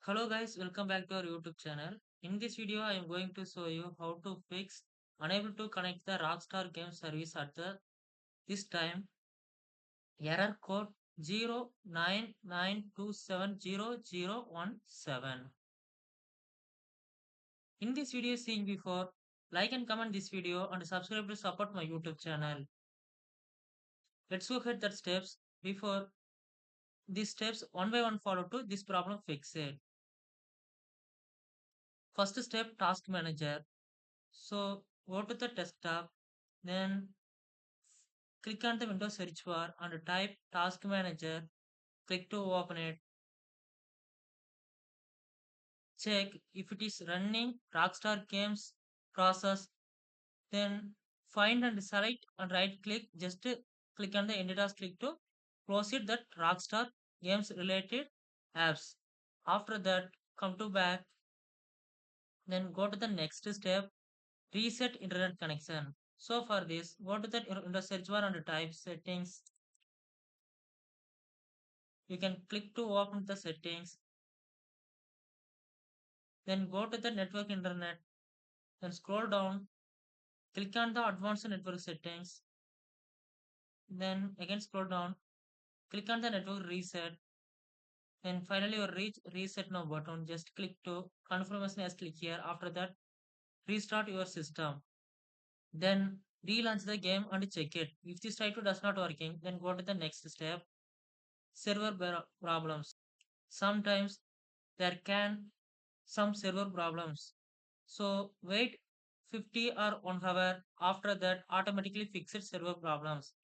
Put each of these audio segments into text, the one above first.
Hello guys, welcome back to our YouTube channel. In this video, I am going to show you how to fix unable to connect the Rockstar game service at this time error code 0X99270017. In this video seen before, like and comment this video and subscribe to support my YouTube channel. Let's go ahead that steps before these steps one by one follow to this problem fix it. First step, task manager. So go to the desktop, then click on the Windows search bar and type Task Manager. Click to open it. Check if it is running Rockstar Games process. Then find and select and right click. Just click on the End Task. Click to proceed that Rockstar Games related apps. After that, come to back. Then go to the next step. Reset internet connection. So for this, go to the Windows search bar and type settings. You can click to open the settings. Then go to the network internet. Then scroll down. Click on the advanced network settings. Then again scroll down. Click on the network reset. Then finally you reach reset now button. Just click to confirmation as click here. After that, restart your system. Then relaunch the game and check it. If this try to does not working, then go to the next step. Server problems. Sometimes there can some server problems. So wait 50 or 1 hour. After that, automatically fix it server problems.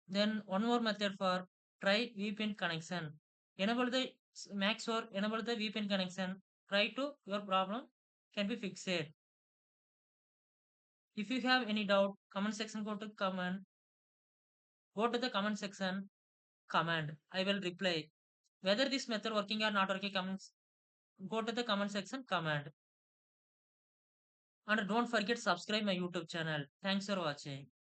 Then one more method for try VPN connection. Enable the max or enable the VPN connection. Try to your problem can be fixed. If you have any doubt, comment section go to the comment section comment. I will reply. Whether this method working or not working, comments go to the comment section comment. And don't forget subscribe my YouTube channel. Thanks for watching.